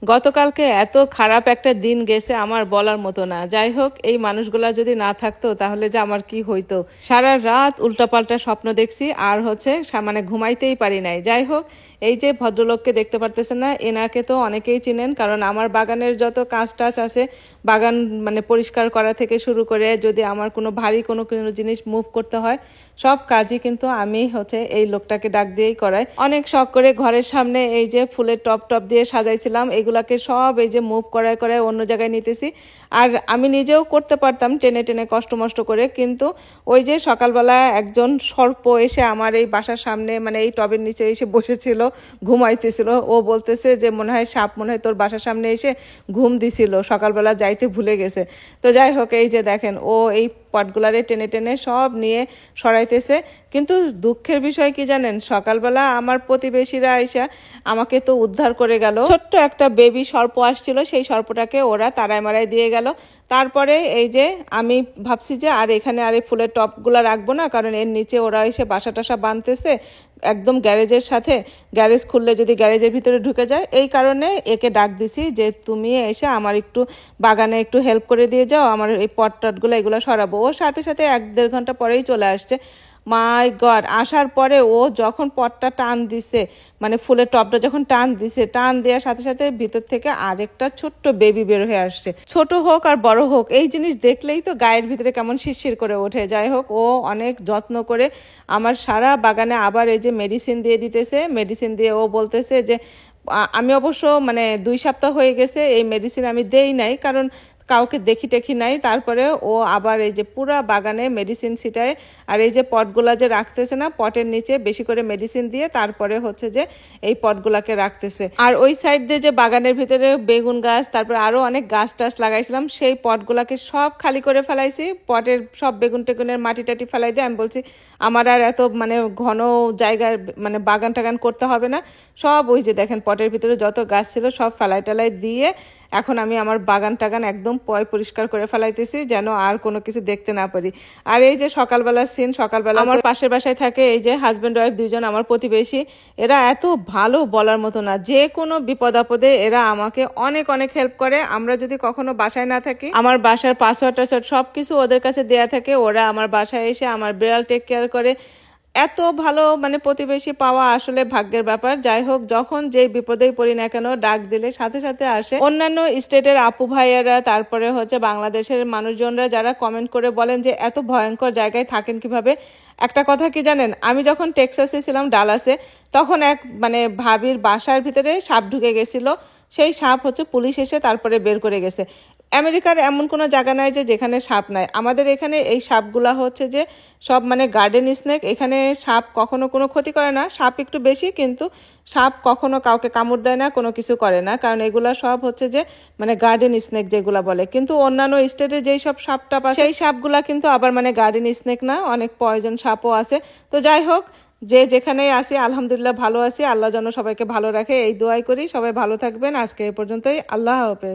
গতকালকে এত খারাপ একটা দিন গেছে আমার বলার মতো না। যাই হোক, এই মানুষগুলা যদি না থাকতো তাহলে যে আমার কি হইতো। সারা রাত উল্টাপাল্টা স্বপ্ন দেখছি আর মানে ঘুমাইতেই পারি নাই। যাই হোক, এই যে ভদ্রলোককে দেখতে পারতেছেন না, এনাকে তো অনেকেই চিনেন, কারণ আমার বাগানের যত কাজ টাজ আছে, বাগান মানে পরিষ্কার করা থেকে শুরু করে যদি আমার কোনো ভারী কোনো জিনিস মুভ করতে হয়, সব কাজই কিন্তু আমি এই লোকটাকে ডাক দিয়েই করাই। অনেক শখ করে ঘরের সামনে এই যে ফুলের টপ টপ দিয়ে সাজাইছিলাম, এগুলাকে সব এই যে মুভ করায় করায় অন্য জায়গায় নিতেছি। আর আমি নিজেও করতে পারতাম টেনে টেনে কষ্ট মষ্ট করে, কিন্তু ওই যে সকালবেলা একজন সর্প এসে আমার এই বাসার সামনে মানে এই টবের নিচে এসে বসেছিল, ঘুমাইতেছিল। ও বলতেছে যে মনে হয় সাপ মনে হয় তোর বাসার সামনে এসে ঘুম দিছিল, সকালবেলা যাইতে ভুলে গেছে। তো যাই হোক, এই যে দেখেন ও এই পটগুলারে টেনে টেনে সব নিয়ে সরাইতেছে। কিন্তু দুঃখের বিষয় কি জানেন, সকালবেলা আমার প্রতিবেশীরা এসে আমাকে তো উদ্ধার করে গেল। ছোট্ট একটা বেবি সর্প আসছিল, সেই সর্পটাকে ওরা তারায় মারায় দিয়ে গেল। তারপরে এই যে আমি ভাবছি যে আর এখানে আর এই ফুলের টপগুলা রাখবো না, কারণ এর নিচে ওরা এসে বাসা টাসা বাঁধতেছে একদম গ্যারেজের সাথে। গ্যারেজ খুললে যদি গ্যারেজের ভিতরে ঢুকে যায়, এই কারণে একে ডাক দিছি যে তুমি এসে আমার একটু বাগানে একটু হেল্প করে দিয়ে যাও, আমার এই পট টটগুলো এগুলো সরাবো। ও সাথে সাথে 1-1.5 ঘন্টা পরেই চলে আসছে। মাই গড, আসার পরে ও যখন পটটা টান দিছে, মানে ফুলের টপটা যখন টান দিছে, টান দেওয়ার সাথে সাথে ভিতর থেকে আরেকটা ছোট্ট বেবি বের হয়ে আসছে। ছোট হোক আর বড় হোক, এই জিনিস দেখলেই তো গায়ের ভিতরে কেমন শিরশির করে ওঠে। যাই হোক, ও অনেক যত্ন করে আমার সারা বাগানে আবার এই যে মেডিসিন দিয়ে দিতেছে। মেডিসিন দিয়ে ও বলতেছে যে আমি অবশ্য মানে 2 সপ্তাহ হয়ে গেছে এই মেডিসিন আমি দেই নাই, কারণ কাউকে দেখি টেখি নাই। তারপরে ও আবার এই যে পুরা বাগানে মেডিসিন ছিটায়, আর এই যে পটগুলা যে রাখতেছে না, পটের নিচে বেশি করে মেডিসিন দিয়ে তারপরে যে এই পটগুলাকে রাখতেছে। আর ওই সাইড দিয়ে যে বাগানের ভিতরে বেগুন গাছ, তারপরে আরো অনেক গাছ টাছ লাগাইছিলাম, সেই পটগুলাকে সব খালি করে ফেলাইছি। পটের সব বেগুন টেগুনের মাটি টাটি ফেলাই দিয়ে আমি বলছি আমার আর এত মানে ঘন জায়গায় মানে বাগান টাগান করতে হবে না। সব ওই যে দেখেন পটের ভিতরে যত গাছ ছিল সব ফেলাই টালাই দিয়ে এখন আমি আমার বাগান টাগান একদম পরিষ্কার করে ফেলাইতেছি, যেন আর কোনো কিছু দেখতে না পারি। আর এই যে সকালবেলার সিন, সকালবেলা আমার পাশের বাসায় থাকে এই যে হাজব্যান্ড ওয়াইফ দুইজন, আমার প্রতিবেশী। এরা এত ভালো বলার মতো না, যে কোনো বিপদ আপদে এরা আমাকে অনেক অনেক হেল্প করে। আমরা যদি কখনো বাসায় না থাকি, আমার বাসার পাসওয়ার্ড টাসওয়ার্ড সবকিছু ওদের কাছে দেয়া থাকে। ওরা আমার বাসায় এসে আমার বিড়াল টেক কেয়ার করে। এত ভালো মানে প্রতিবেশী পাওয়া আসলে ভাগ্যের ব্যাপার। যাই হোক, যখন যেই বিপদেই পড়ি না কেন, ডাক দিলে সাথে সাথে আসে। অন্যান্য স্টেটের আপু ভাইয়ারা, তারপরে বাংলাদেশের মানুষজনরা যারা কমেন্ট করে বলেন যে এত ভয়ঙ্কর জায়গায় থাকেন কিভাবে। একটা কথা কি জানেন, আমি যখন টেক্সাসে ছিলাম, ডালাসে, তখন এক মানে ভাবির বাসার ভিতরে সাপ ঢুকে গেছিল। সেই সাপ পুলিশ এসে তারপরে বের করে গেছে। আমেরিকার এমন কোনো জায়গা নাই যে যেখানে সাপ নাই। আমাদের এখানে এই সাপগুলা যে সব মানে গার্ডেন স্নেক। এখানে সাপ কখনো কোনো ক্ষতি করে না, সাপ একটু বেশি, কিন্তু সাপ কখনো কাউকে কামড় দেয় না, কোনো কিছু করে না, কারণ এগুলা সব যে মানে গার্ডেন স্নেক যেগুলা বলে। কিন্তু অন্যান্য স্টেটে যেই সব সাপ টাপ আছে, সেই সাপগুলা কিন্তু আবার মানে গার্ডেন স্নেক না, অনেক পয়জন সাপও আছে। তো যাই হোক, যে যেখানেই আছি আলহামদুলিল্লাহ ভালো আছি। আল্লাহ যেন সবাইকে ভালো রাখে, এই দোয়াই করি। সবাই ভালো থাকবেন। আজকে এ পর্যন্তই। আল্লাহ হাফেজ।